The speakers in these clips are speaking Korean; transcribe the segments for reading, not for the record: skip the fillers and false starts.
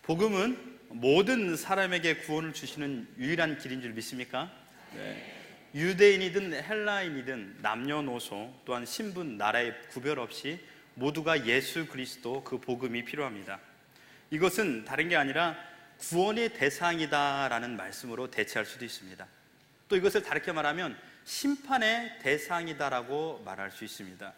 복음은 모든 사람에게 구원을 주시는 유일한 길인 줄 믿습니까? 네. 유대인이든 헬라인이든 남녀노소 또한 신분, 나라의 구별 없이 모두가 예수 그리스도 그 복음이 필요합니다. 이것은 다른 게 아니라 구원의 대상이다라는 말씀으로 대체할 수도 있습니다. 또 이것을 다르게 말하면 심판의 대상이다라고 말할 수 있습니다.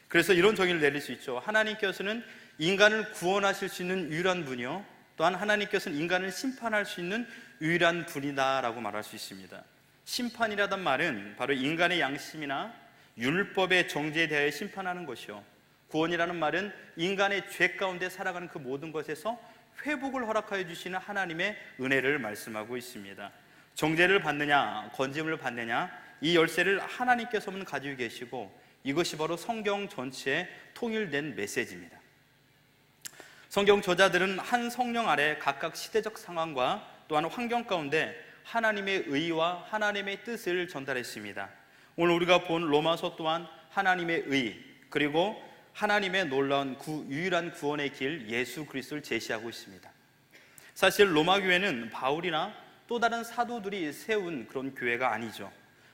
그래서 이런 정의를 내릴 수 있죠. 하나님께서는 인간을 구원하실 수 있는 유일한 분이요, 또한 하나님께서는 인간을 심판할 수 있는 유일한 분이다라고 말할 수 있습니다. 심판이라던 말은 바로 인간의 양심이나 율법의 정죄에 대하여 심판하는 것이요, 구원이라는 말은 인간의 죄 가운데 살아가는 그 모든 것에서 회복을 허락하여 주시는 하나님의 은혜를 말씀하고 있습니다. 정죄를 받느냐 건짐을 받느냐, 이 열쇠를 하나님께서만 가지고 계시고 이것이 바로 성경 전체의 통일된 메시지입니다. 성경 저자들은 한 성령 아래 각각 시대적 상황과 또한 환경 가운데 하나님의 의와 하나님의 뜻을 전달했습니다. 오늘 우리가 본 로마서 또한 하나님의 의, 그리고 하나님의 놀라운 유일한 구원의 길 예수 그리스도를 제시하고 있습니다. 사실 로마 교회는 바울이나 또 다른 사도들이 세운 그런 교회가 아니죠.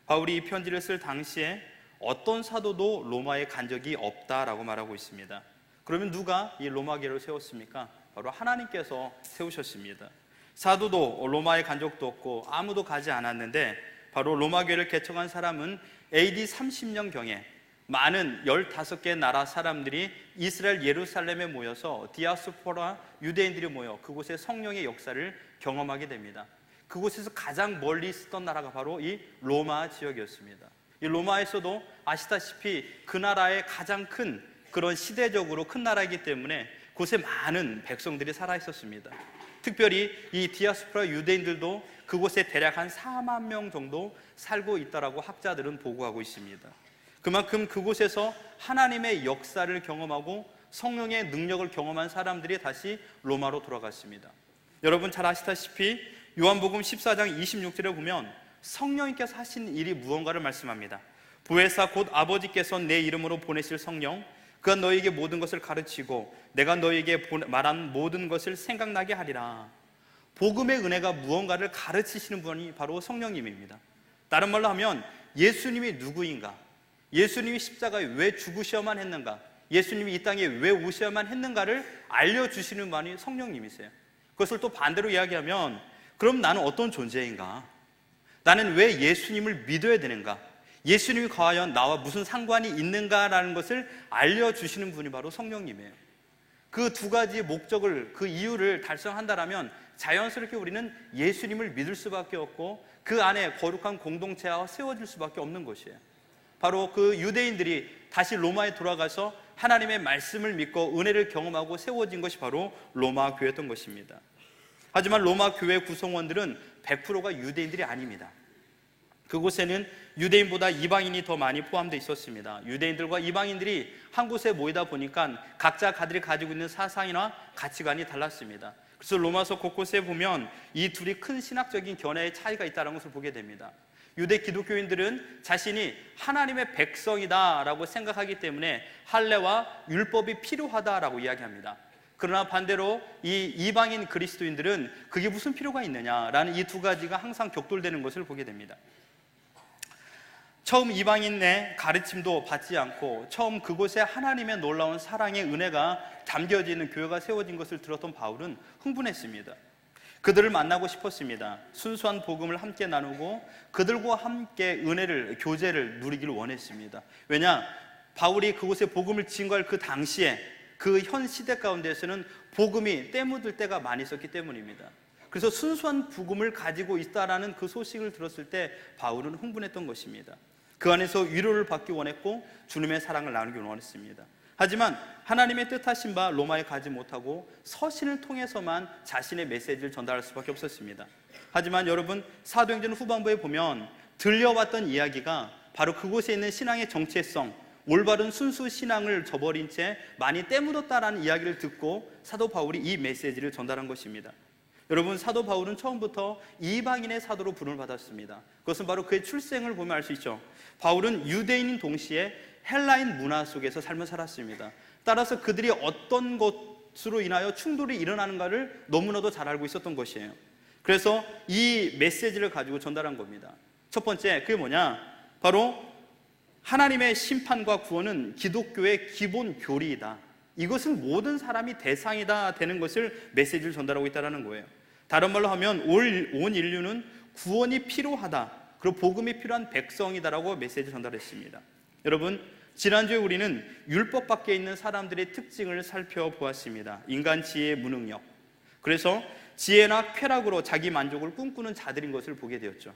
바울이 이 편지를 쓸 당시에 어떤 사도도 로마에 간 적이 없다라고 말하고 있습니다. 그러면 누가 이 로마 교회를 세웠습니까? 바로 하나님께서 세우셨습니다. 사도도 로마에 간 적도 없고 아무도 가지 않았는데, 바로 로마 교회를 개척한 사람은 AD 30년경에 많은 15개 나라 사람들이 이스라엘 예루살렘에 모여서 디아스포라 유대인들이 모여 그곳의 성령의 역사를 경험하게 됩니다. 그곳에서 가장 멀리 있었던 나라가 바로 이 로마 지역이었습니다. 이 로마에서도 아시다시피 그 나라의 가장 큰 그런 시대적으로 큰 나라이기 때문에 그곳에 많은 백성들이 살아 있었습니다. 특별히 이 디아스포라 유대인들도 그곳에 대략 한 4만 명 정도 살고 있다라고 학자들은 보고하고 있습니다. 그만큼 그곳에서 하나님의 역사를 경험하고 성령의 능력을 경험한 사람들이 다시 로마로 돌아갔습니다. 여러분 잘 아시다시피 요한복음 14장 26절에 보면 성령님께서 하신 일이 무언가를 말씀합니다. 보혜사 곧 아버지께서 내 이름으로 보내실 성령, 그가 너희에게 모든 것을 가르치고 내가 너희에게 말한 모든 것을 생각나게 하리라. 복음의 은혜가 무언가를 가르치시는 분이 바로 성령님입니다. 다른 말로 하면 예수님이 누구인가, 예수님이 십자가에 왜 죽으셔야만 했는가, 예수님이 이 땅에 왜 오셔야만 했는가를 알려주시는 분이 성령님이세요. 그것을 또 반대로 이야기하면, 그럼 나는 어떤 존재인가, 나는 왜 예수님을 믿어야 되는가, 예수님이 과연 나와 무슨 상관이 있는가라는 것을 알려주시는 분이 바로 성령님이에요. 그 두 가지 목적을, 그 이유를 달성한다면 자연스럽게 우리는 예수님을 믿을 수밖에 없고 그 안에 거룩한 공동체가 세워질 수밖에 없는 것이에요. 바로 그 유대인들이 다시 로마에 돌아가서 하나님의 말씀을 믿고 은혜를 경험하고 세워진 것이 바로 로마 교회였던 것입니다. 하지만 로마 교회 구성원들은 100%가 유대인들이 아닙니다. 그곳에는 유대인보다 이방인이 더 많이 포함되어 있었습니다. 유대인들과 이방인들이 한 곳에 모이다 보니까 각자 그들이 가지고 있는 사상이나 가치관이 달랐습니다. 그래서 로마서 곳곳에 보면 이 둘이 큰 신학적인 견해의 차이가 있다는 것을 보게 됩니다. 유대 기독교인들은 자신이 하나님의 백성이다라고 생각하기 때문에 할례와 율법이 필요하다라고 이야기합니다. 그러나 반대로 이 이방인 그리스도인들은 그게 무슨 필요가 있느냐라는 이 두 가지가 항상 격돌되는 것을 보게 됩니다. 처음 이방인의 가르침도 받지 않고 처음 그곳에 하나님의 놀라운 사랑의 은혜가 담겨지는 교회가 세워진 것을 들었던 바울은 흥분했습니다. 그들을 만나고 싶었습니다. 순수한 복음을 함께 나누고 그들과 함께 은혜를, 교제를 누리기를 원했습니다. 왜냐? 바울이 그곳에 복음을 증거할 그 당시에 그 현 시대 가운데에서는 복음이 때묻을 때가 많이 있었기 때문입니다. 그래서 순수한 복음을 가지고 있다라는 그 소식을 들었을 때 바울은 흥분했던 것입니다. 그 안에서 위로를 받기 원했고 주님의 사랑을 나누기 원했습니다. 하지만 하나님의 뜻하신 바 로마에 가지 못하고 서신을 통해서만 자신의 메시지를 전달할 수밖에 없었습니다. 하지만 여러분, 사도행전 후반부에 보면 들려왔던 이야기가 바로 그곳에 있는 신앙의 정체성, 올바른 순수 신앙을 저버린 채 많이 때묻었다라는 이야기를 듣고 사도 바울이 이 메시지를 전달한 것입니다. 여러분, 사도 바울은 처음부터 이방인의 사도로 부름을 받았습니다. 그것은 바로 그의 출생을 보면 알 수 있죠. 바울은 유대인인 동시에 헬라인 문화 속에서 삶을 살았습니다. 따라서 그들이 어떤 것 그것으로 인하여 충돌이 일어나는가를 너무나도 잘 알고 있었던 것이에요. 그래서 이 메시지를 가지고 전달한 겁니다. 첫 번째, 그게 뭐냐? 바로 하나님의 심판과 구원은 기독교의 기본 교리이다. 이것은 모든 사람이 대상이다 되는 것을 메시지를 전달하고 있다는 거예요. 다른 말로 하면 온 인류는 구원이 필요하다, 그리고 복음이 필요한 백성이다라고 메시지를 전달했습니다. 여러분, 지난주에 우리는 율법 밖에 있는 사람들의 특징을 살펴보았습니다. 인간 지혜의 무능력, 그래서 지혜나 쾌락으로 자기 만족을 꿈꾸는 자들인 것을 보게 되었죠.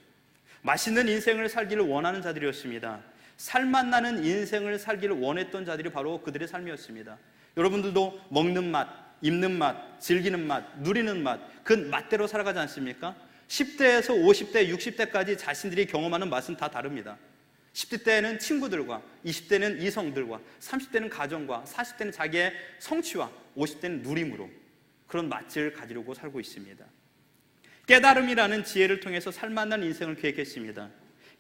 맛있는 인생을 살기를 원하는 자들이었습니다. 살맛나는 인생을 살기를 원했던 자들이 바로 그들의 삶이었습니다. 여러분들도 먹는 맛, 입는 맛, 즐기는 맛, 누리는 맛, 그 맛대로 살아가지 않습니까? 10대에서 50대, 60대까지 자신들이 경험하는 맛은 다 다릅니다. 10대 때는 친구들과, 20대는 이성들과, 30대는 가정과, 40대는 자기의 성취와, 50대는 누림으로 그런 맛을 가지려고 살고 있습니다. 깨달음이라는 지혜를 통해서 살맛난 인생을 계획했습니다.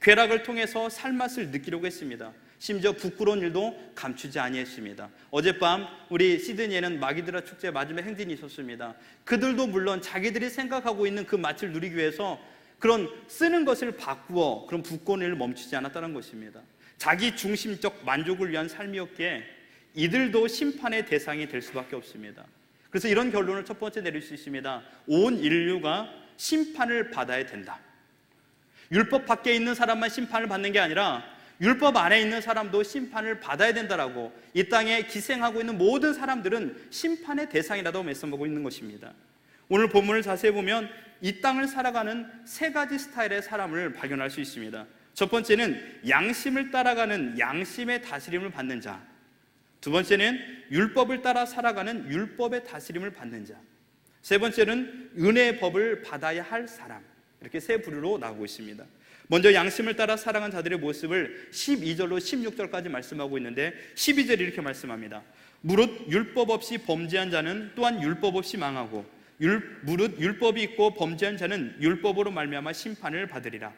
쾌락을 통해서 살맛을 느끼려고 했습니다. 심지어 부끄러운 일도 감추지 아니했습니다. 어젯밤 우리 시드니에는 마기드라 축제 마지막 행진이 있었습니다. 그들도 물론 자기들이 생각하고 있는 그 맛을 누리기 위해서 그런 쓰는 것을 바꾸어 그런 부끄러운 일을 멈추지 않았다는 것입니다. 자기 중심적 만족을 위한 삶이었기에 이들도 심판의 대상이 될 수밖에 없습니다. 그래서 이런 결론을 첫 번째 내릴 수 있습니다. 온 인류가 심판을 받아야 된다. 율법 밖에 있는 사람만 심판을 받는 게 아니라 율법 안에 있는 사람도 심판을 받아야 된다라고, 이 땅에 기생하고 있는 모든 사람들은 심판의 대상이라고 말씀하고 있는 것입니다. 오늘 본문을 자세히 보면 이 땅을 살아가는 세 가지 스타일의 사람을 발견할 수 있습니다. 첫 번째는 양심을 따라가는 양심의 다스림을 받는 자, 두 번째는 율법을 따라 살아가는 율법의 다스림을 받는 자, 세 번째는 은혜의 법을 받아야 할 사람, 이렇게 세 부류로 나오고 있습니다. 먼저 양심을 따라 살아간 자들의 모습을 12절로 16절까지 말씀하고 있는데, 12절이 이렇게 말씀합니다. 무릇 율법 없이 범죄한 자는 또한 율법 없이 망하고 무릇 율법이 있고 범죄한 자는 율법으로 말미암아 심판을 받으리라.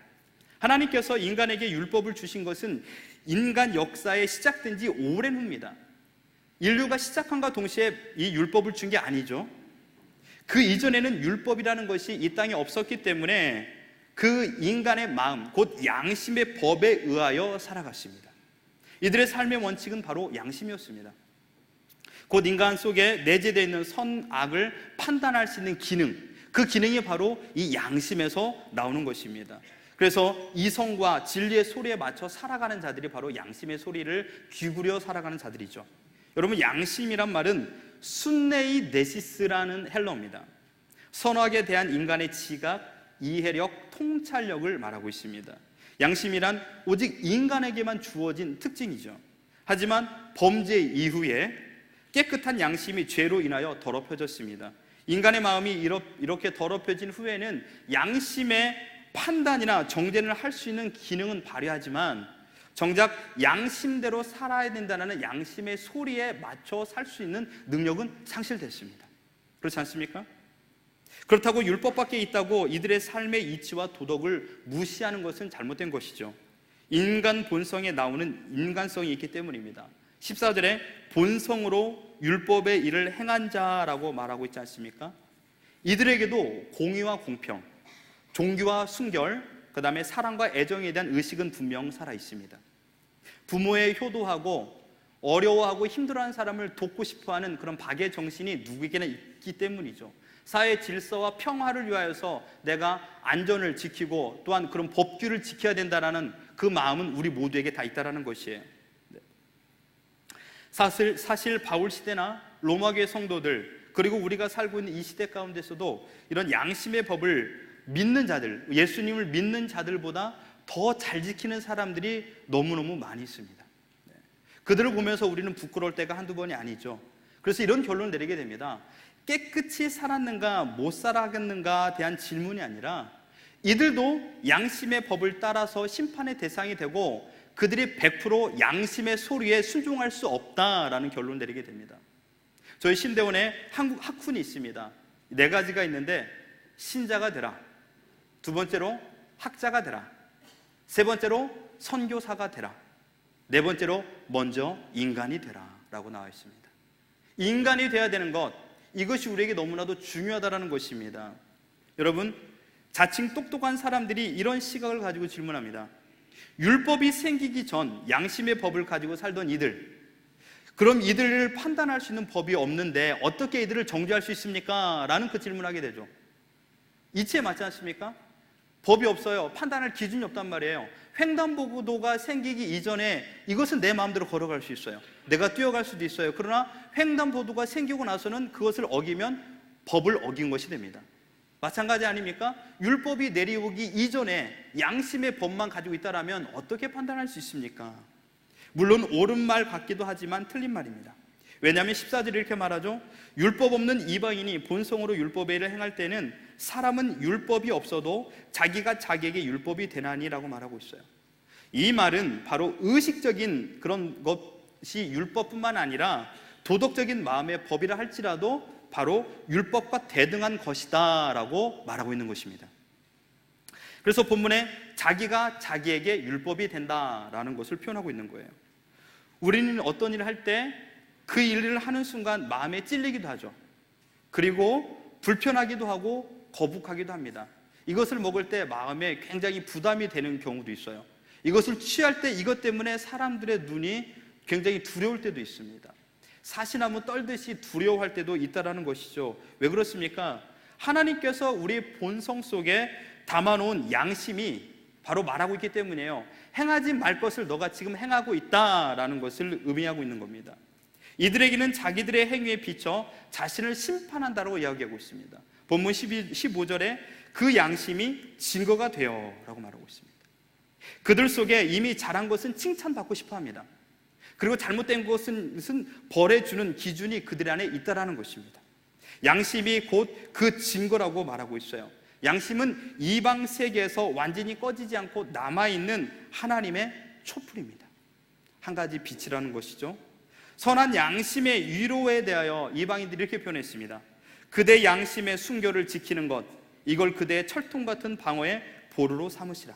하나님께서 인간에게 율법을 주신 것은 인간 역사에 시작된 지 오랜 후입니다. 인류가 시작함과 동시에 이 율법을 준 게 아니죠. 그 이전에는 율법이라는 것이 이 땅에 없었기 때문에 그 인간의 마음, 곧 양심의 법에 의하여 살아갔습니다. 이들의 삶의 원칙은 바로 양심이었습니다. 곧 인간 속에 내재되어 있는 선악을 판단할 수 있는 기능, 그 기능이 바로 이 양심에서 나오는 것입니다. 그래서 이성과 진리의 소리에 맞춰 살아가는 자들이 바로 양심의 소리를 귀구려 살아가는 자들이죠. 여러분, 양심이란 말은 순네이 네시스라는 헬러입니다. 선악에 대한 인간의 지각, 이해력, 통찰력을 말하고 있습니다. 양심이란 오직 인간에게만 주어진 특징이죠. 하지만 범죄 이후에 깨끗한 양심이 죄로 인하여 더럽혀졌습니다. 인간의 마음이 이렇게 더럽혀진 후에는 양심의 판단이나 정죄를 할 수 있는 기능은 발휘하지만 정작 양심대로 살아야 된다는 양심의 소리에 맞춰 살 수 있는 능력은 상실됐습니다. 그렇지 않습니까? 그렇다고 율법 밖에 있다고 이들의 삶의 이치와 도덕을 무시하는 것은 잘못된 것이죠. 인간 본성에 나오는 인간성이 있기 때문입니다. 14절에 본성으로 율법의 일을 행한 자라고 말하고 있지 않습니까? 이들에게도 공의와 공평, 종교와 순결, 그 다음에 사랑과 애정에 대한 의식은 분명 살아 있습니다. 부모에 효도하고 어려워하고 힘들어하는 사람을 돕고 싶어하는 그런 박애 정신이 누구에게나 있기 때문이죠. 사회 질서와 평화를 위하여서 내가 안전을 지키고 또한 그런 법규를 지켜야 된다는 그 마음은 우리 모두에게 다 있다는 것이에요. 사실 바울 시대나 로마교회 성도들, 그리고 우리가 살고 있는 이 시대 가운데서도 이런 양심의 법을 믿는 자들, 예수님을 믿는 자들보다 더 잘 지키는 사람들이 너무너무 많이 있습니다. 그들을 보면서 우리는 부끄러울 때가 한두 번이 아니죠. 그래서 이런 결론을 내리게 됩니다. 깨끗이 살았는가 못 살았는가에 대한 질문이 아니라 이들도 양심의 법을 따라서 심판의 대상이 되고 그들이 100% 양심의 소리에 순종할 수 없다라는 결론을 내리게 됩니다. 저희 신대원에 한국 학훈이 있습니다. 4가지가 있는데, 신자가 되라, 두 번째로 학자가 되라, 세 번째로 선교사가 되라, 네 번째로 먼저 인간이 되라 라고 나와 있습니다. 인간이 되어야 되는 것, 이것이 우리에게 너무나도 중요하다는 것입니다. 여러분, 자칭 똑똑한 사람들이 이런 시각을 가지고 질문합니다. 율법이 생기기 전 양심의 법을 가지고 살던 이들, 그럼 이들을 판단할 수 있는 법이 없는데 어떻게 이들을 정죄할 수 있습니까? 라는 그 질문을 하게 되죠. 이치에 맞지 않습니까? 법이 없어요. 판단할 기준이 없단 말이에요. 횡단보도가 생기기 이전에 이것은 내 마음대로 걸어갈 수 있어요. 내가 뛰어갈 수도 있어요. 그러나 횡단보도가 생기고 나서는 그것을 어기면 법을 어긴 것이 됩니다. 마찬가지 아닙니까? 율법이 내려오기 이전에 양심의 법만 가지고 있다면 어떻게 판단할 수 있습니까? 물론 옳은 말 같기도 하지만 틀린 말입니다. 왜냐하면 14절에 이렇게 말하죠. 율법 없는 이방인이 본성으로 율법의 일을 행할 때는 사람은 율법이 없어도 자기가 자기에게 율법이 되나니라고 말하고 있어요. 이 말은 바로 의식적인 그런 것이 율법뿐만 아니라 도덕적인 마음의 법이라 할지라도 바로 율법과 대등한 것이다 라고 말하고 있는 것입니다. 그래서 본문에 자기가 자기에게 율법이 된다라는 것을 표현하고 있는 거예요. 우리는 어떤 일을 할 때 그 일을 하는 순간 마음에 찔리기도 하죠. 그리고 불편하기도 하고 거북하기도 합니다. 이것을 먹을 때 마음에 굉장히 부담이 되는 경우도 있어요. 이것을 취할 때 이것 때문에 사람들의 눈이 굉장히 두려울 때도 있습니다. 사시나무 떨듯이 두려워할 때도 있다는 것이죠. 왜 그렇습니까? 하나님께서 우리 본성 속에 담아놓은 양심이 바로 말하고 있기 때문이에요. 행하지 말 것을 너가 지금 행하고 있다라는 것을 의미하고 있는 겁니다. 이들에게는 자기들의 행위에 비춰 자신을 심판한다고 이야기하고 있습니다. 본문 15절에 그 양심이 증거가 되어 라고 말하고 있습니다. 그들 속에 이미 잘한 것은 칭찬받고 싶어 합니다. 그리고 잘못된 것은 벌해주는 기준이 그들 안에 있다는 것입니다. 양심이 곧 그 증거라고 말하고 있어요. 양심은 이방 세계에서 완전히 꺼지지 않고 남아있는 하나님의 촛불입니다. 한 가지 빛이라는 것이죠. 선한 양심의 위로에 대하여 이방인들이 이렇게 표현했습니다. 그대 양심의 순결을 지키는 것, 이걸 그대의 철통 같은 방어의 보루로 삼으시라.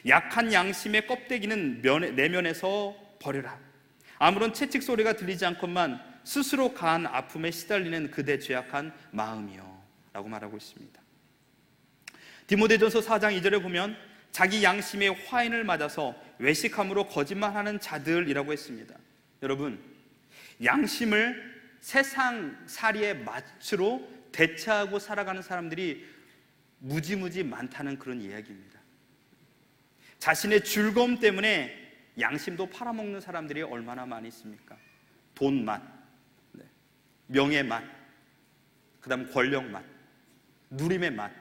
약한 양심의 껍데기는 내면에서 버려라. 아무런 채찍 소리가 들리지 않건만 스스로 가한 아픔에 시달리는 그대 죄악한 마음이요 라고 말하고 있습니다. 디모데전서 4장 2절에 보면 자기 양심의 화인을 맞아서 외식함으로 거짓말하는 자들이라고 했습니다. 여러분, 양심을 세상살이의 마취로 대체하고 살아가는 사람들이 무지무지 많다는 그런 이야기입니다. 자신의 즐거움 때문에 양심도 팔아먹는 사람들이 얼마나 많이 있습니까? 돈맛, 명예맛, 그 다음 권력맛, 누림의 맛,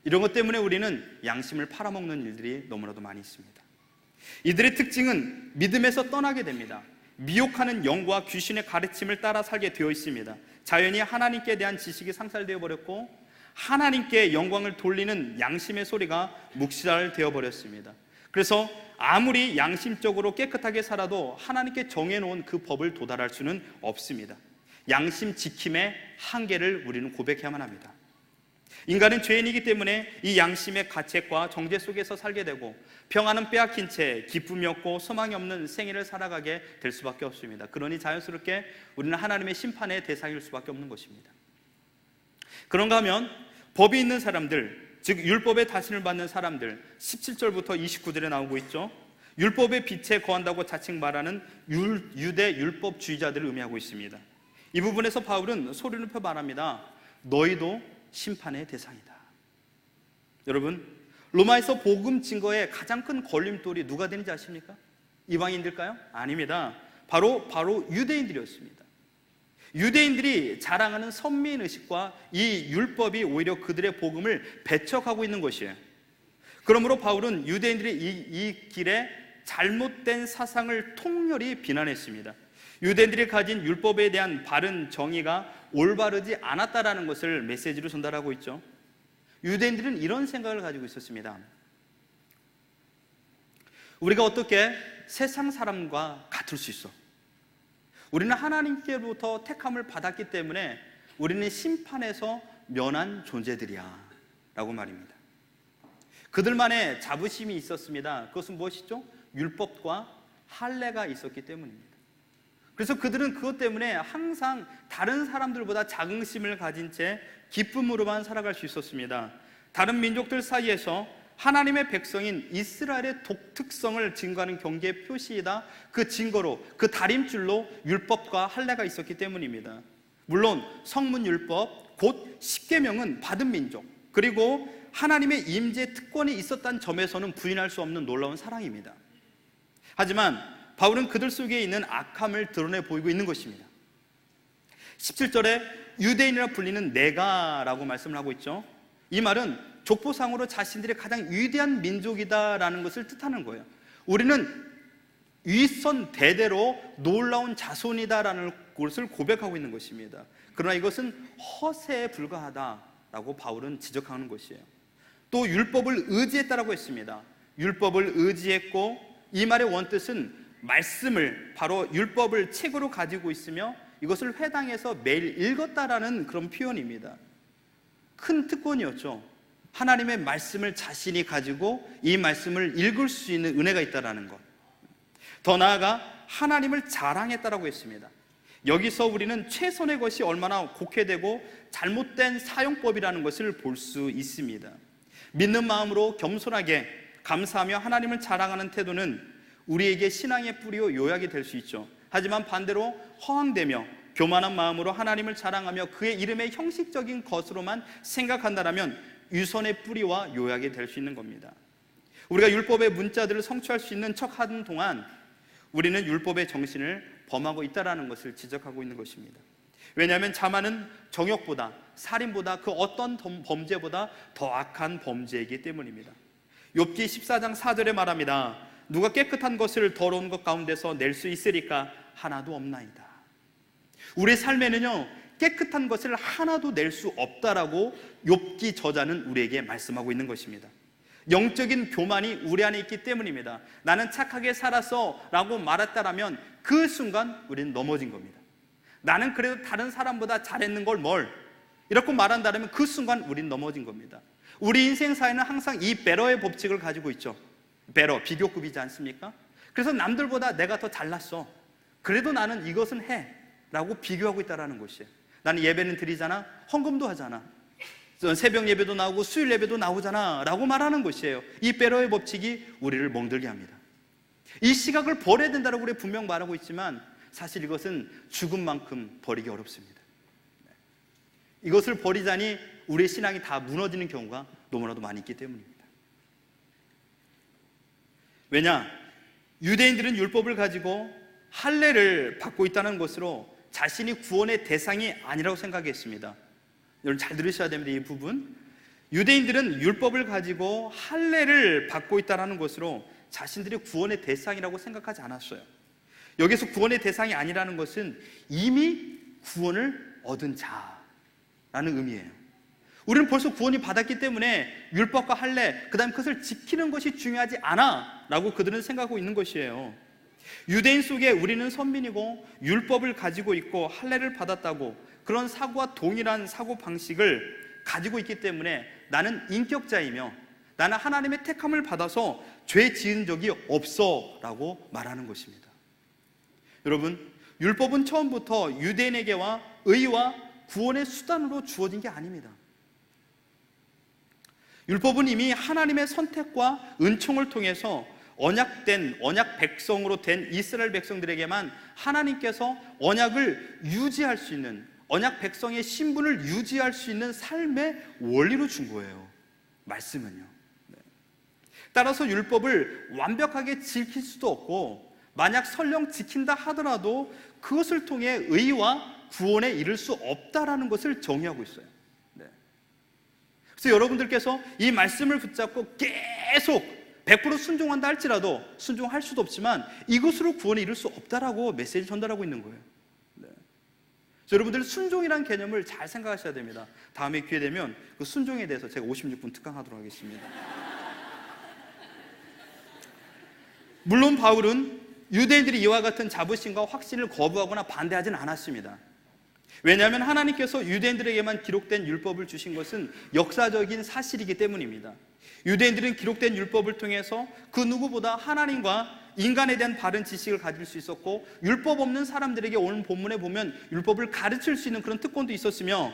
이런 것 때문에 우리는 양심을 팔아먹는 일들이 너무나도 많이 있습니다. 이들의 특징은 믿음에서 떠나게 됩니다. 미혹하는 영과 귀신의 가르침을 따라 살게 되어 있습니다. 자연히 하나님께 대한 지식이 상살되어 버렸고 하나님께 영광을 돌리는 양심의 소리가 묵살되어 버렸습니다. 그래서 아무리 양심적으로 깨끗하게 살아도 하나님께 정해놓은 그 법을 도달할 수는 없습니다. 양심 지킴의 한계를 우리는 고백해야만 합니다. 인간은 죄인이기 때문에 이 양심의 가책과 정죄 속에서 살게 되고 평안은 빼앗긴 채 기쁨이 없고 소망이 없는 생애를 살아가게 될 수밖에 없습니다. 그러니 자연스럽게 우리는 하나님의 심판의 대상일 수밖에 없는 것입니다. 그런가 하면 법이 있는 사람들, 즉 율법의 다스림을 받는 사람들, 17절부터 29절에 나오고 있죠. 율법의 빛에 거한다고 자칭 말하는 유대 율법주의자들을 의미하고 있습니다. 이 부분에서 바울은 소리를 펴 말합니다. 너희도 심판의 대상이다. 여러분, 로마에서 복음 증거의 가장 큰 걸림돌이 누가 되는지 아십니까? 이방인들일까요? 아닙니다. 바로 유대인들이었습니다. 유대인들이 자랑하는 선민의식과 이 율법이 오히려 그들의 복음을 배척하고 있는 것이에요. 그러므로 바울은 유대인들의 이 길에 잘못된 사상을 통렬히 비난했습니다. 유대인들이 가진 율법에 대한 바른 정의가 올바르지 않았다라는 것을 메시지로 전달하고 있죠. 유대인들은 이런 생각을 가지고 있었습니다. 우리가 어떻게 세상 사람과 같을 수 있어? 우리는 하나님께로부터 택함을 받았기 때문에 우리는 심판에서 면한 존재들이야 라고 말입니다. 그들만의 자부심이 있었습니다. 그것은 무엇이죠? 율법과 할례가 있었기 때문입니다. 그래서 그들은 그것 때문에 항상 다른 사람들보다 자긍심을 가진 채 기쁨으로만 살아갈 수 있었습니다. 다른 민족들 사이에서 하나님의 백성인 이스라엘의 독특성을 증거하는 경계의 표시이다, 그 증거로, 그 다림줄로 율법과 할례가 있었기 때문입니다. 물론 성문율법, 곧 십계명은 받은 민족, 그리고 하나님의 임재 특권이 있었다는 점에서는 부인할 수 없는 놀라운 사랑입니다. 하지만 바울은 그들 속에 있는 악함을 드러내 보이고 있는 것입니다. 17절에 유대인이라 불리는 내가라고 말씀을 하고 있죠. 이 말은 족보상으로 자신들이 가장 위대한 민족이다라는 것을 뜻하는 거예요. 우리는 윗선 대대로 놀라운 자손이다라는 것을 고백하고 있는 것입니다. 그러나 이것은 허세에 불과하다라고 바울은 지적하는 것이에요. 또 율법을 의지했다라고 했습니다. 율법을 의지했고, 이 말의 원뜻은 말씀을, 바로 율법을 책으로 가지고 있으며 이것을 회당에서 매일 읽었다라는 그런 표현입니다. 큰 특권이었죠. 하나님의 말씀을 자신이 가지고 이 말씀을 읽을 수 있는 은혜가 있다라는 것. 더 나아가 하나님을 자랑했다라고 했습니다. 여기서 우리는 최선의 것이 얼마나 곡해되고 잘못된 사용법이라는 것을 볼 수 있습니다. 믿는 마음으로 겸손하게 감사하며 하나님을 자랑하는 태도는 우리에게 신앙의 뿌리요 요약이 될 수 있죠. 하지만 반대로 허황되며 교만한 마음으로 하나님을 자랑하며 그의 이름의 형식적인 것으로만 생각한다면 유선의 뿌리와 요약이 될 수 있는 겁니다. 우리가 율법의 문자들을 성취할 수 있는 척하는 동안 우리는 율법의 정신을 범하고 있다는 것을 지적하고 있는 것입니다. 왜냐하면 자만은 정욕보다, 살인보다, 그 어떤 범죄보다 더 악한 범죄이기 때문입니다. 욥기 14장 4절에 말합니다. 누가 깨끗한 것을 더러운 것 가운데서 낼 수 있으리까? 하나도 없나이다. 우리의 삶에는요, 깨끗한 것을 하나도 낼 수 없다라고 욥기 저자는 우리에게 말씀하고 있는 것입니다. 영적인 교만이 우리 안에 있기 때문입니다. 나는 착하게 살았어 라고 말했다라면 그 순간 우리는 넘어진 겁니다. 나는 그래도 다른 사람보다 잘했는 걸 이렇게 말한다면 그 순간 우리는 넘어진 겁니다. 우리 인생 사회는 항상 이 배러의 법칙을 가지고 있죠. 배러, 비교급이지 않습니까? 그래서 남들보다 내가 더 잘났어, 그래도 나는 이것은 해 라고 비교하고 있다는 것이에요. 나는 예배는 드리잖아, 헌금도 하잖아, 새벽 예배도 나오고 수요일 예배도 나오잖아 라고 말하는 것이에요. 이 배러의 법칙이 우리를 멍들게 합니다. 이 시각을 버려야 된다고 우리 분명 말하고 있지만 사실 이것은 죽은 만큼 버리기 어렵습니다. 이것을 버리자니 우리의 신앙이 다 무너지는 경우가 너무나도 많이 있기 때문입니다. 왜냐? 유대인들은 율법을 가지고 할례를 받고 있다는 것으로 자신이 구원의 대상이 아니라고 생각했습니다. 여러분 잘 들으셔야 됩니다. 이 부분, 유대인들은 율법을 가지고 할례를 받고 있다는 것으로 자신들이 구원의 대상이라고 생각하지 않았어요. 여기서 구원의 대상이 아니라는 것은 이미 구원을 얻은 자라는 의미예요. 우리는 벌써 구원이 받았기 때문에 율법과 할례, 그 다음에 그것을 지키는 것이 중요하지 않아 라고 그들은 생각하고 있는 것이에요. 유대인 속에 우리는 선민이고 율법을 가지고 있고 할례를 받았다고 그런 사고와 동일한 사고 방식을 가지고 있기 때문에 나는 인격자이며 나는 하나님의 택함을 받아서 죄 지은 적이 없어 라고 말하는 것입니다. 여러분, 율법은 처음부터 유대인에게와 의와 구원의 수단으로 주어진 게 아닙니다. 율법은 이미 하나님의 선택과 은총을 통해서 언약 백성으로 된 이스라엘 백성들에게만 하나님께서 언약을 유지할 수 있는, 언약 백성의 신분을 유지할 수 있는 삶의 원리로 준 거예요. 말씀은요. 따라서 율법을 완벽하게 지킬 수도 없고, 만약 설령 지킨다 하더라도 그것을 통해 의와 구원에 이를 수 없다라는 것을 정의하고 있어요. 그래서 여러분들께서 이 말씀을 붙잡고 계속 100% 순종한다 할지라도 순종할 수도 없지만 이것으로 구원에 이를 수 없다라고 메시지를 전달하고 있는 거예요. 여러분들 순종이라는 개념을 잘 생각하셔야 됩니다. 다음에 기회 되면 그 순종에 대해서 제가 56분 특강하도록 하겠습니다. 물론 바울은 유대인들이 이와 같은 자부심과 확신을 거부하거나 반대하지는 않았습니다. 왜냐하면 하나님께서 유대인들에게만 기록된 율법을 주신 것은 역사적인 사실이기 때문입니다. 유대인들은 기록된 율법을 통해서 그 누구보다 하나님과 인간에 대한 바른 지식을 가질 수 있었고, 율법 없는 사람들에게 오늘 본문에 보면 율법을 가르칠 수 있는 그런 특권도 있었으며,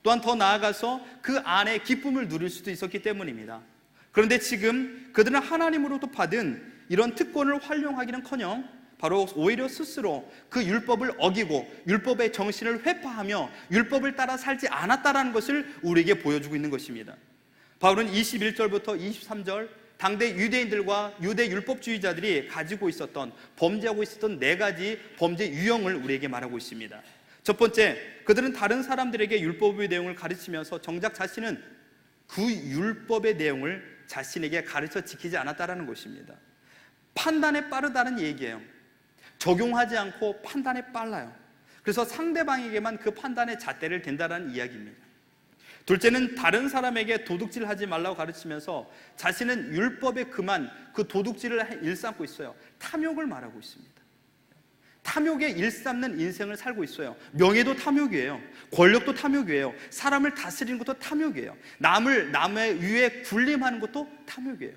또한 더 나아가서 그 안에 기쁨을 누릴 수도 있었기 때문입니다. 그런데 지금 그들은 하나님으로부터 받은 이런 특권을 활용하기는커녕 바로 오히려 스스로 그 율법을 어기고 율법의 정신을 회파하며 율법을 따라 살지 않았다라는 것을 우리에게 보여주고 있는 것입니다. 바울은 21절부터 23절 당대 유대인들과 유대 율법주의자들이 가지고 있었던, 범죄하고 있었던 4가지 범죄 유형을 우리에게 말하고 있습니다. 첫 번째, 그들은 다른 사람들에게 율법의 내용을 가르치면서 정작 자신은 그 율법의 내용을 자신에게 가르쳐 지키지 않았다라는 것입니다. 판단에 빠르다는 얘기예요. 적용하지 않고 판단에 빨라요. 그래서 상대방에게만 그 판단의 잣대를 댄다는 이야기입니다. 둘째는 다른 사람에게 도둑질하지 말라고 가르치면서 자신은 율법에 그만 그 도둑질을 일삼고 있어요. 탐욕을 말하고 있습니다. 탐욕에 일삼는 인생을 살고 있어요. 명예도 탐욕이에요. 권력도 탐욕이에요. 사람을 다스리는 것도 탐욕이에요. 남의 위에 군림하는 것도 탐욕이에요.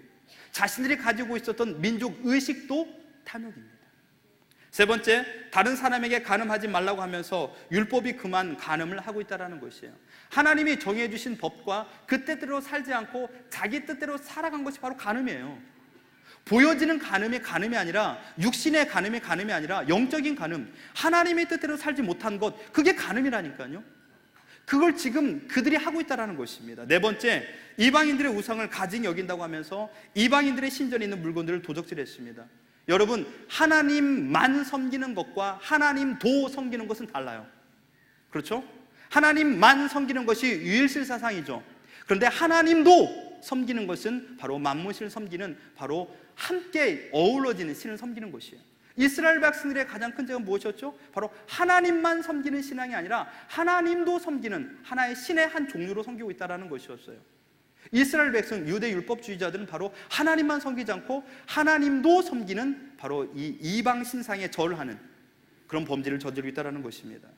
자신들이 가지고 있었던 민족 의식도 탐욕입니다. 세 번째, 다른 사람에게 간음하지 말라고 하면서 율법이 그만 간음을 하고 있다는 것이에요. 하나님이 정해주신 법과 그 뜻대로 살지 않고 자기 뜻대로 살아간 것이 바로 간음이에요. 보여지는 간음이 아니라, 육신의 간음이 아니라 영적인 간음, 하나님의 뜻대로 살지 못한 것, 그게 간음이라니까요. 그걸 지금 그들이 하고 있다는 것입니다. 네 번째, 이방인들의 우상을 가증히 여긴다고 하면서 이방인들의 신전에 있는 물건들을 도적질했습니다. 여러분, 하나님만 섬기는 것과 하나님도 섬기는 것은 달라요. 그렇죠? 하나님만 섬기는 것이 유일신 사상이죠. 그런데 하나님도 섬기는 것은 바로 만무신을 섬기는, 바로 함께 어우러지는 신을 섬기는 것이에요. 이스라엘 백성들의 가장 큰 죄는 무엇이었죠? 바로 하나님만 섬기는 신앙이 아니라 하나님도 섬기는 하나의 신의 한 종류로 섬기고 있다는 것이었어요. 이스라엘 백성, 유대 율법주의자들은 바로 하나님만 섬기지 않고 하나님도 섬기는 바로 이 이방 신상에 절하는 그런 범죄를 저지르고 있다는 것입니다.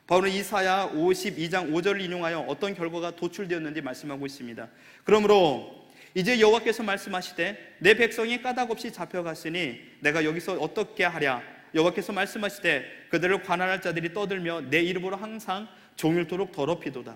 바울은 이사야 52장 5절을 인용하여 어떤 결과가 도출되었는지 말씀하고 있습니다. 그러므로 이제 여호와께서 말씀하시되 내 백성이 까닭없이 잡혀갔으니 내가 여기서 어떻게 하랴. 여호와께서 말씀하시되 그들을 관할할 자들이 떠들며 내 이름으로 항상 종일토록 더럽히도다.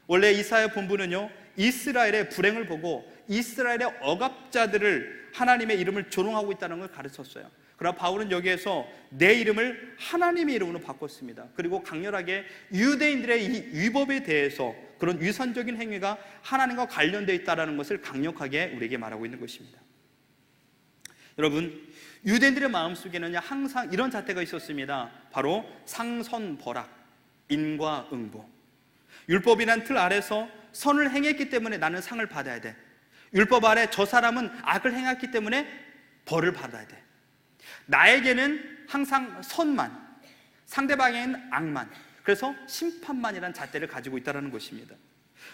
원래 이사야 본부는요, 이스라엘의 불행을 보고 이스라엘의 억압자들을 하나님의 이름을 조롱하고 있다는 걸 가르쳤어요. 그러나 바울은 여기에서 내 이름을 하나님의 이름으로 바꿨습니다. 그리고 강렬하게 유대인들의 이 위법에 대해서 그런 위선적인 행위가 하나님과 관련되어 있다는 것을 강력하게 우리에게 말하고 있는 것입니다. 여러분, 유대인들의 마음속에는 항상 이런 잣대가 있었습니다. 바로 상선벌악, 인과응보. 율법이란 틀 아래서 선을 행했기 때문에 나는 상을 받아야 돼. 율법 아래 저 사람은 악을 행했기 때문에 벌을 받아야 돼. 나에게는 항상 선만, 상대방에게는 악만, 그래서 심판만이라는 잣대를 가지고 있다는 것입니다.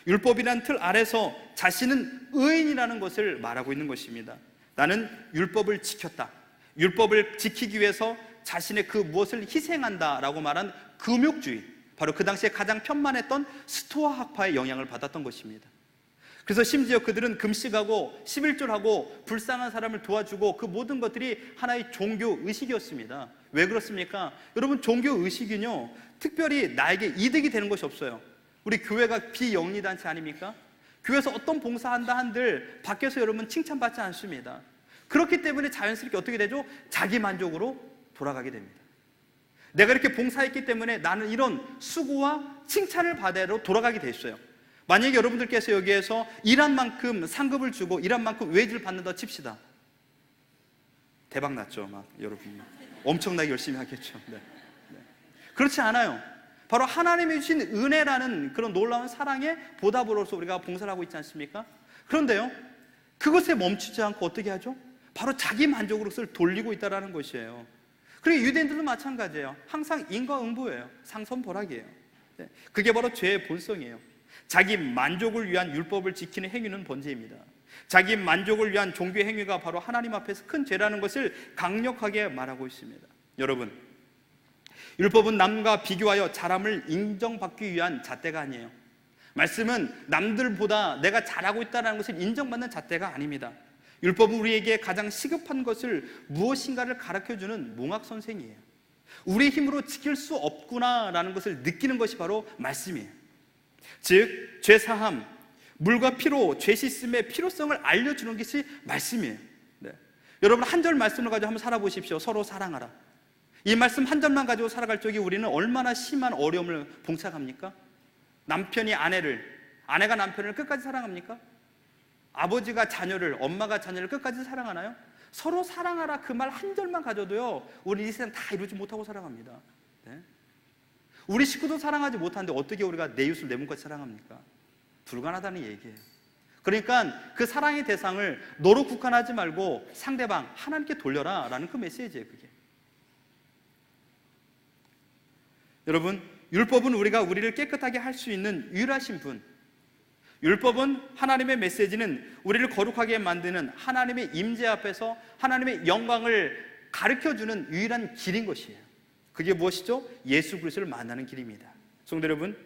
율법이란 틀 아래서 자신은 의인이라는 것을 말하고 있는 것입니다. 나는 율법을 지켰다. 율법을 지키기 위해서 자신의 그 무엇을 희생한다라고 말한 금욕주의, 바로 그 당시에 가장 편만했던 스토아 학파의 영향을 받았던 것입니다. 그래서 심지어 그들은 금식하고 11조하고 불쌍한 사람을 도와주고 그 모든 것들이 하나의 종교 의식이었습니다. 왜 그렇습니까? 여러분, 종교 의식은요, 특별히 나에게 이득이 되는 것이 없어요. 우리 교회가 비영리단체 아닙니까? 교회에서 어떤 봉사한다 한들 밖에서 여러분 칭찬받지 않습니다. 그렇기 때문에 자연스럽게 어떻게 되죠? 자기 만족으로 돌아가게 됩니다. 내가 이렇게 봉사했기 때문에 나는 이런 수고와 칭찬을 받아로 돌아가게 됐어요. 만약에 여러분들께서 여기에서 일한 만큼 상급을 주고 일한 만큼 웨이지를 받는다 칩시다. 대박 났죠, 막 여러분. 엄청나게 열심히 하겠죠. 네. 그렇지 않아요. 바로 하나님이 주신 은혜라는 그런 놀라운 사랑의 보답으로서 우리가 봉사를 하고 있지 않습니까? 그런데요, 그것에 멈추지 않고 어떻게 하죠? 바로 자기 만족으로서 돌리고 있다는 것이에요. 그리고 유대인들도 마찬가지예요. 항상 인과응보예요. 상선벌악이에요. 그게 바로 죄의 본성이에요. 자기 만족을 위한 율법을 지키는 행위는 번제입니다. 자기 만족을 위한 종교 행위가 바로 하나님 앞에서 큰 죄라는 것을 강력하게 말하고 있습니다. 여러분, 율법은 남과 비교하여 잘함을 인정받기 위한 잣대가 아니에요. 말씀은 남들보다 내가 잘하고 있다는 것을 인정받는 잣대가 아닙니다. 율법은 우리에게 가장 시급한 것을 무엇인가를 가르쳐주는 몽학 선생이에요. 우리의 힘으로 지킬 수 없구나라는 것을 느끼는 것이 바로 말씀이에요. 즉 죄사함, 물과 피로 죄 씻음의 필요성을 알려주는 것이 말씀이에요. 네. 여러분 한 절 말씀을 가지고 한번 살아보십시오. 서로 사랑하라. 이 말씀 한 절만 가지고 살아갈 적에 우리는 얼마나 심한 어려움을 봉착합니까? 남편이 아내를, 아내가 남편을 끝까지 사랑합니까? 아버지가 자녀를, 엄마가 자녀를 끝까지 사랑하나요? 서로 사랑하라 그 말 한 절만 가져도요 우리 이 세상 다 이루지 못하고 살아갑니다. 네? 우리 식구도 사랑하지 못하는데 어떻게 우리가 내 이웃을 내 몸까지 사랑합니까? 불가능하다는 얘기예요. 그러니까 그 사랑의 대상을 너로 국한하지 말고 상대방 하나님께 돌려라 라는 그 메시지예요. 그게 여러분, 율법은 우리를 깨끗하게 할 수 있는 유일하신 분, 율법은 하나님의 메시지는 우리를 거룩하게 만드는 하나님의 임재 앞에서 하나님의 영광을 가르쳐주는 유일한 길인 것이에요. 그게 무엇이죠? 예수 그리스도를 만나는 길입니다. 성도 여러분,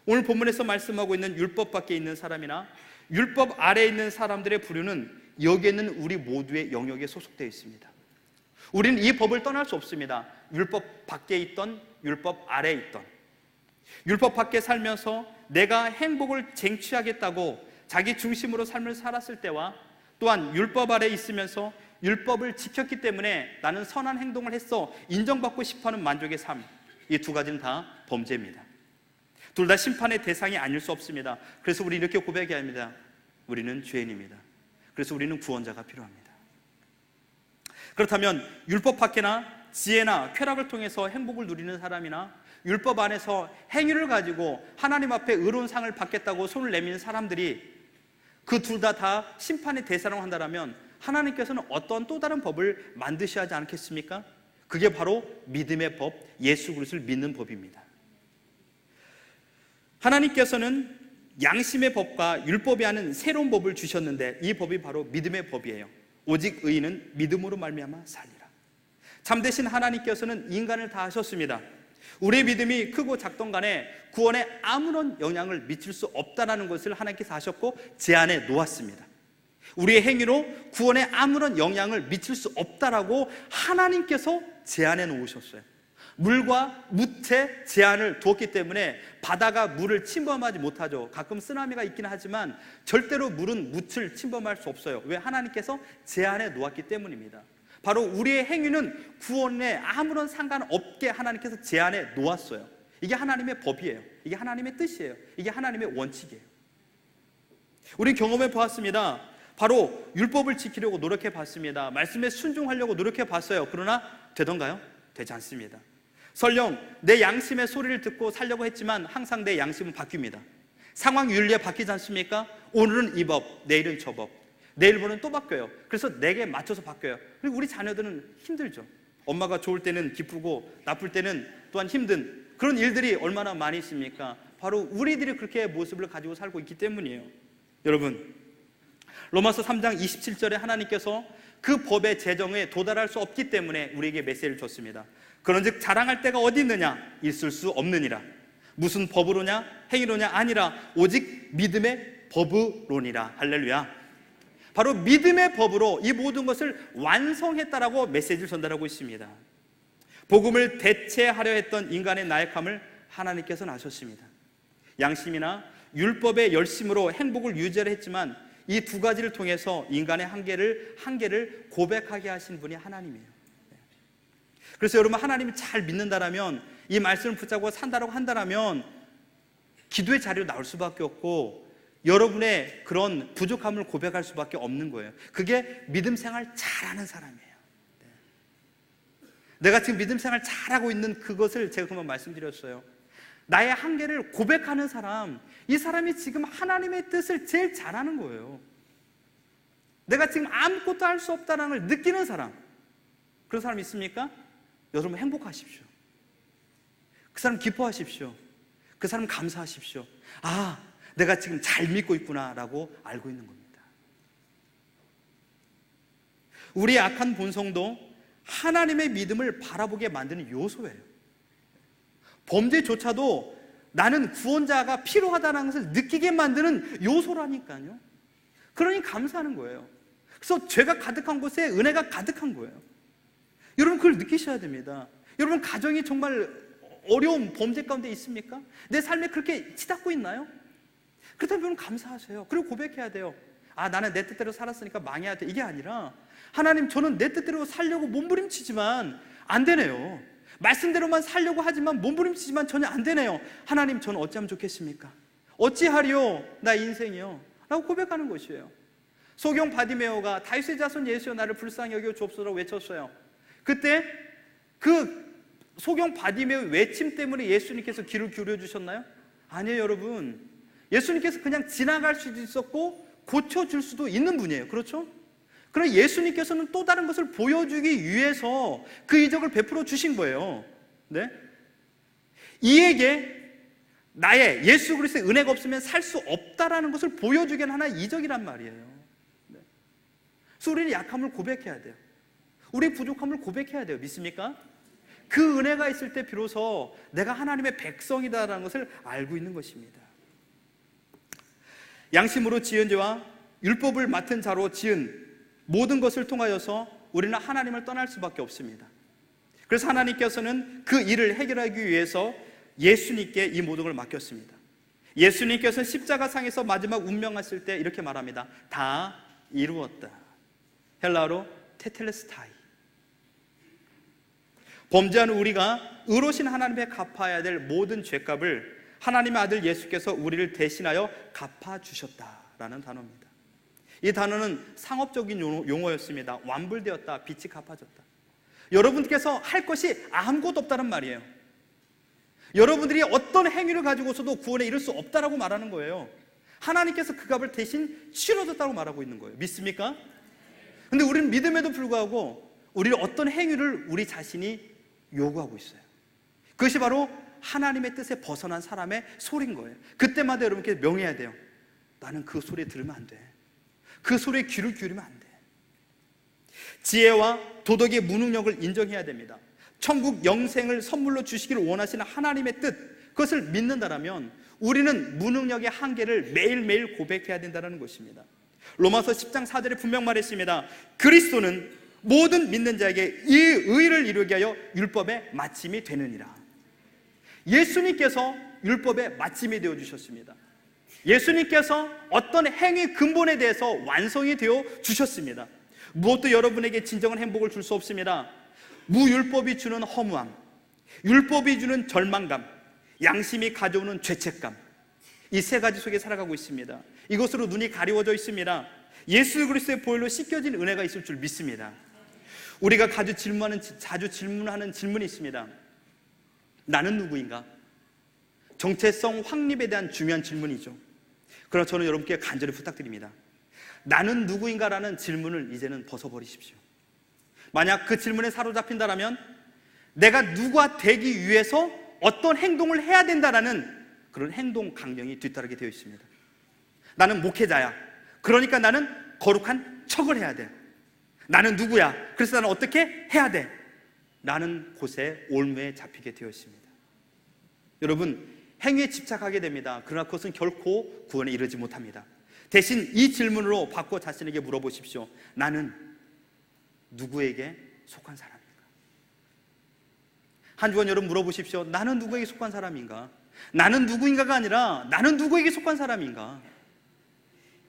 오늘 본문에서 말씀하고 있는 율법 밖에 있는 사람이나 율법 아래에 있는 사람들의 부류는 여기에 있는 우리 모두의 영역에 소속되어 있습니다. 우리는 이 법을 떠날 수 없습니다. 율법 밖에 있던 율법 아래에 있던, 율법 밖에 살면서 내가 행복을 쟁취하겠다고 자기 중심으로 삶을 살았을 때와 또한 율법 아래에 있으면서 율법을 지켰기 때문에 나는 선한 행동을 했어 인정받고 싶어하는 만족의 삶, 이 두 가지는 다 범죄입니다. 둘 다 심판의 대상이 아닐 수 없습니다. 그래서 우리 이렇게 고백해야 합니다. 우리는 죄인입니다. 그래서 우리는 구원자가 필요합니다. 그렇다면 율법 밖에나 지혜나 쾌락을 통해서 행복을 누리는 사람이나 율법 안에서 행위를 가지고 하나님 앞에 의로운 상을 받겠다고 손을 내미는 사람들이 그 둘 다 심판의 대상으로 한다면 하나님께서는 어떤 또 다른 법을 만드셔야 하지 않겠습니까? 그게 바로 믿음의 법, 예수 그리스도를 믿는 법입니다. 하나님께서는 양심의 법과 율법이 하는 새로운 법을 주셨는데 이 법이 바로 믿음의 법이에요. 오직 의인은 믿음으로 말미암아 살리라. 참되신 하나님께서는 인간을 다 하셨습니다. 우리의 믿음이 크고 작던 간에 구원에 아무런 영향을 미칠 수 없다는 것을 하나님께서 하셨고 제안해 놓았습니다. 우리의 행위로 구원에 아무런 영향을 미칠 수 없다라고 하나님께서 제안해 놓으셨어요. 물과 묻에 제한을 두었기 때문에 바다가 물을 침범하지 못하죠. 가끔 쓰나미가 있긴 하지만 절대로 물은 묻을 침범할 수 없어요. 왜? 하나님께서 제한해 놓았기 때문입니다. 바로 우리의 행위는 구원에 아무런 상관없게 하나님께서 제한해 놓았어요. 이게 하나님의 법이에요. 이게 하나님의 뜻이에요. 이게 하나님의 원칙이에요. 우리는 경험해 보았습니다. 바로 율법을 지키려고 노력해 봤습니다. 말씀에 순종하려고 노력해 봤어요. 그러나 되던가요? 되지 않습니다. 설령 내 양심의 소리를 듣고 살려고 했지만 항상 내 양심은 바뀝니다. 상황 윤리에 바뀌지 않습니까? 오늘은 이 법, 내일은 저 법, 내일 보면 또 바뀌어요. 그래서 내게 맞춰서 바뀌어요. 그리고 우리 자녀들은 힘들죠. 엄마가 좋을 때는 기쁘고 나쁠 때는 또한 힘든 그런 일들이 얼마나 많이 있습니까? 바로 우리들이 그렇게 모습을 가지고 살고 있기 때문이에요. 여러분, 로마서 3장 27절에 하나님께서 그 법의 제정에 도달할 수 없기 때문에 우리에게 메시지를 줬습니다. 그런즉 자랑할 때가 어디 있느냐? 있을 수 없느니라. 무슨 법으로냐? 행위로냐? 아니라 오직 믿음의 법으로니라. 할렐루야. 바로 믿음의 법으로 이 모든 것을 완성했다라고 메시지를 전달하고 있습니다. 복음을 대체하려 했던 인간의 나약함을 하나님께서는 아셨습니다. 양심이나 율법의 열심으로 행복을 유지하려 했지만 이 두 가지를 통해서 인간의 한계를 고백하게 하신 분이 하나님이에요. 그래서 여러분, 하나님을 잘 믿는다라면, 이 말씀을 붙잡고 산다라고 한다라면 기도의 자리로 나올 수밖에 없고 여러분의 그런 부족함을 고백할 수밖에 없는 거예요. 그게 믿음 생활 잘하는 사람이에요. 내가 지금 믿음 생활 잘하고 있는 그것을 제가 그만 말씀드렸어요. 나의 한계를 고백하는 사람, 이 사람이 지금 하나님의 뜻을 제일 잘하는 거예요. 내가 지금 아무것도 할 수 없다는 걸 느끼는 사람, 그런 사람 있습니까? 여러분 행복하십시오. 그 사람 기뻐하십시오. 그 사람 감사하십시오. 아, 내가 지금 잘 믿고 있구나라고 알고 있는 겁니다. 우리의 악한 본성도 하나님의 믿음을 바라보게 만드는 요소예요. 범죄조차도 나는 구원자가 필요하다는 것을 느끼게 만드는 요소라니까요. 그러니 감사하는 거예요. 그래서 죄가 가득한 곳에 은혜가 가득한 거예요. 여러분 그걸 느끼셔야 됩니다. 여러분 가정이 정말 어려운 범죄 가운데 있습니까? 내 삶에 그렇게 치닫고 있나요? 그렇다면 감사하세요. 그리고 고백해야 돼요. 나는 내 뜻대로 살았으니까 망해야 돼. 이게 아니라 하나님, 저는 내 뜻대로 살려고 몸부림치지만 안 되네요. 말씀대로만 살려고 하지만 몸부림치지만 전혀 안 되네요. 하나님, 저는 어찌하면 좋겠습니까? 어찌하리요 나 인생이요 라고 고백하는 것이에요. 소경 바디메오가 다윗의 자손 예수여 나를 불쌍히 여겨 주옵소서라고 외쳤어요. 그때 그 소경 바디메오 외침 때문에 예수님께서 귀를 기울여 주셨나요? 아니에요, 여러분. 예수님께서 그냥 지나갈 수도 있었고 고쳐줄 수도 있는 분이에요. 그렇죠? 그러나 예수님께서는 또 다른 것을 보여주기 위해서 그 이적을 베풀어 주신 거예요. 네? 이에게 나의 예수 그리스도의 은혜가 없으면 살 수 없다라는 것을 보여주기 위한 하나의 이적이란 말이에요. 네. 그래서 우리는 약함을 고백해야 돼요. 우리 부족함을 고백해야 돼요. 믿습니까? 그 은혜가 있을 때 비로소 내가 하나님의 백성이다라는 것을 알고 있는 것입니다. 양심으로 지은 죄와 율법을 맡은 자로 지은 모든 것을 통하여서 우리는 하나님을 떠날 수밖에 없습니다. 그래서 하나님께서는 그 일을 해결하기 위해서 예수님께 이 모든 걸 맡겼습니다. 예수님께서 십자가상에서 마지막 운명하실 때 이렇게 말합니다. 다 이루었다. 헬라어로 테텔레스타이. 범죄하는 우리가 의로우신 하나님의 갚아야 될 모든 죄값을 하나님의 아들 예수께서 우리를 대신하여 갚아주셨다라는 단어입니다. 이 단어는 상업적인 용어였습니다. 완불되었다, 빚이 갚아졌다. 여러분께서 할 것이 아무것도 없다는 말이에요. 여러분들이 어떤 행위를 가지고서도 구원에 이를 수 없다라고 말하는 거예요. 하나님께서 그 값을 대신 치러줬다고 말하고 있는 거예요. 믿습니까? 근데 우리는 믿음에도 불구하고 우리는 어떤 행위를 우리 자신이 요구하고 있어요. 그것이 바로 하나님의 뜻에 벗어난 사람의 소리인 거예요. 그때마다 여러분께 명해야 돼요. 나는 그 소리에 들으면 안 돼. 그 소리에 귀를 기울이면 안 돼. 지혜와 도덕의 무능력을 인정해야 됩니다. 천국 영생을 선물로 주시기를 원하시는 하나님의 뜻, 그것을 믿는다라면 우리는 무능력의 한계를 매일매일 고백해야 된다는 것입니다. 로마서 10장 4절에 분명 말했습니다. 그리스도는 모든 믿는 자에게 이 의를 이루게 하여 율법의 마침이 되느니라. 예수님께서 율법의 마침이 되어주셨습니다. 예수님께서 어떤 행위 근본에 대해서 완성이 되어 주셨습니다. 무엇도 여러분에게 진정한 행복을 줄 수 없습니다. 무율법이 주는 허무함, 율법이 주는 절망감, 양심이 가져오는 죄책감, 이 세 가지 속에 살아가고 있습니다. 이것으로 눈이 가리워져 있습니다. 예수 그리스도의 보혈로 씻겨진 은혜가 있을 줄 믿습니다. 우리가 자주 질문하는 질문이 있습니다. 나는 누구인가? 정체성 확립에 대한 중요한 질문이죠. 그러나 저는 여러분께 간절히 부탁드립니다. 나는 누구인가라는 질문을 이제는 벗어버리십시오. 만약 그 질문에 사로잡힌다면 내가 누가 되기 위해서 어떤 행동을 해야 된다라는 그런 행동 강령이 뒤따르게 되어 있습니다. 나는 목회자야. 그러니까 나는 거룩한 척을 해야 돼. 나는 누구야. 그래서 나는 어떻게 해야 돼. 라는 곳에 올무에 잡히게 되어 있습니다. 여러분, 행위에 집착하게 됩니다. 그러나 그것은 결코 구원에 이르지 못합니다. 대신 이 질문으로 바꿔 자신에게 물어보십시오. 나는 누구에게 속한 사람인가? 한 주간 여러분 물어보십시오. 나는 누구에게 속한 사람인가? 나는 누구인가가 아니라 나는 누구에게 속한 사람인가?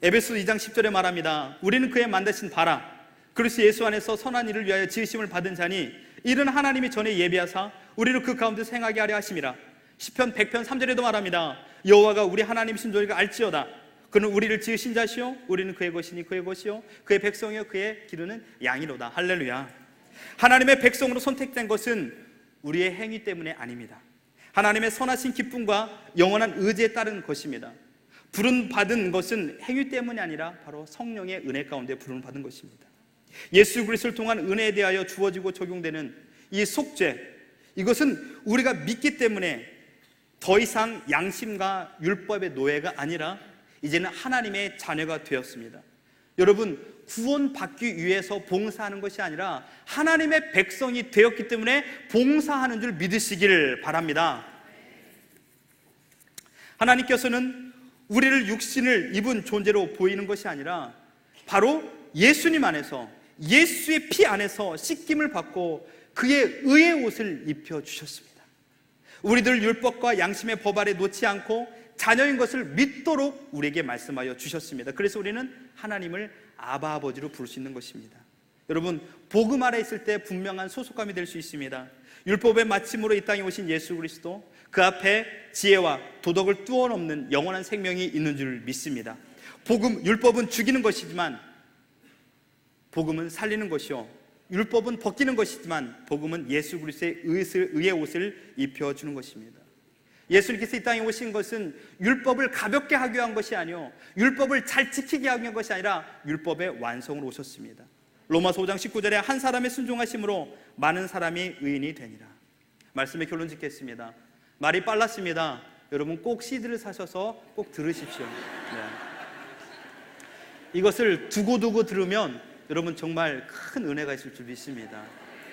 에베소 2장 10절에 말합니다. 우리는 그의 만드신 바라 그리스도 예수 안에서 선한 일을 위하여 지으심을 받은 자니 이는 하나님이 전에 예비하사 우리를 그 가운데 행하게 하려 하심이라. 시편 100편 3절에도 말합니다. 여호와가 우리 하나님이신 줄 알지어다. 그는 우리를 지으신 자시요 우리는 그의 것이니 그의 것이요 그의 백성이요 그의 기르는 양이로다. 할렐루야. 하나님의 백성으로 선택된 것은 우리의 행위 때문에 아닙니다. 하나님의 선하신 기쁨과 영원한 의지에 따른 것입니다. 부름 받은 것은 행위 때문이 아니라 바로 성령의 은혜 가운데 부름 받은 것입니다. 예수 그리스도를 통한 은혜에 대하여 주어지고 적용되는 이 속죄, 이것은 우리가 믿기 때문에 더 이상 양심과 율법의 노예가 아니라 이제는 하나님의 자녀가 되었습니다. 여러분, 구원받기 위해서 봉사하는 것이 아니라 하나님의 백성이 되었기 때문에 봉사하는 줄 믿으시길 바랍니다. 하나님께서는 우리를 육신을 입은 존재로 보이는 것이 아니라 바로 예수님 안에서, 예수의 피 안에서 씻김을 받고 그의 의의 옷을 입혀주셨습니다. 우리들 율법과 양심의 법 아래 놓지 않고 자녀인 것을 믿도록 우리에게 말씀하여 주셨습니다. 그래서 우리는 하나님을 아바 아버지로 부를 수 있는 것입니다. 여러분, 복음 아래 있을 때 분명한 소속감이 될 수 있습니다. 율법의 마침으로 이 땅에 오신 예수 그리스도, 그 앞에 지혜와 도덕을 뛰어넘는 영원한 생명이 있는 줄 믿습니다. 율법은 죽이는 것이지만 복음은 살리는 것이요, 율법은 벗기는 것이지만 복음은 예수 그리스도의 의의 옷을 입혀주는 것입니다. 예수님께서 이 땅에 오신 것은 율법을 가볍게 하기 위한 것이 아니요, 율법을 잘 지키게 하기 위한 것이 아니라 율법의 완성으로 오셨습니다. 로마서 5장 19절에 한 사람의 순종하심으로 많은 사람이 의인이 되니라. 말씀의 결론 짓겠습니다. 말이 빨랐습니다. 여러분 꼭 CD를 사셔서 꼭 들으십시오. 네. 이것을 두고두고 들으면 여러분 정말 큰 은혜가 있을 줄 믿습니다.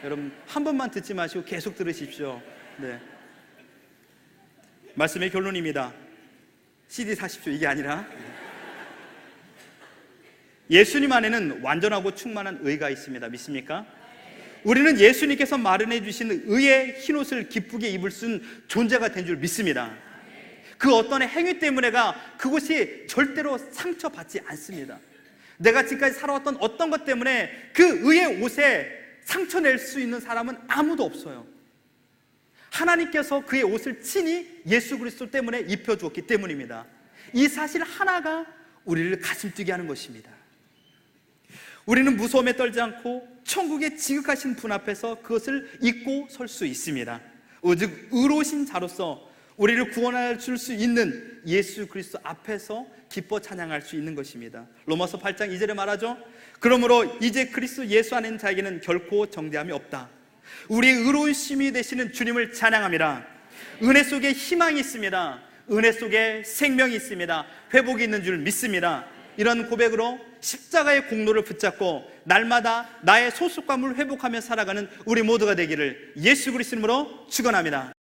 여러분 한 번만 듣지 마시고 계속 들으십시오. 네. 말씀의 결론입니다. CD 사십시오. 이게 아니라 예수님 안에는 완전하고 충만한 의가 있습니다. 믿습니까? 우리는 예수님께서 마련해 주신 의의 흰옷을 기쁘게 입을 수 있는 존재가 된 줄 믿습니다. 그 어떤 행위 때문에가 그것이 절대로 상처받지 않습니다. 내가 지금까지 살아왔던 어떤 것 때문에 그 의의 옷에 상처낼 수 있는 사람은 아무도 없어요. 하나님께서 그의 옷을 친히 예수 그리스도 때문에 입혀주었기 때문입니다. 이 사실 하나가 우리를 가슴 뛰게 하는 것입니다. 우리는 무서움에 떨지 않고 천국의 지극하신 분 앞에서 그것을 잊고 설 수 있습니다. 오직 의로우신 자로서 우리를 구원해 줄 수 있는 예수 그리스도 앞에서 기뻐 찬양할 수 있는 것입니다. 로마서 8장 2절에 말하죠. 그러므로 이제 그리스도 예수 안에 있는 자에게는 결코 정죄함이 없다. 우리의 의로운 심이 되시는 주님을 찬양합니다. 은혜 속에 희망이 있습니다. 은혜 속에 생명이 있습니다. 회복이 있는 줄 믿습니다. 이런 고백으로 십자가의 공로를 붙잡고 날마다 나의 소속감을 회복하며 살아가는 우리 모두가 되기를 예수 그리스도 이름으로 축원합니다.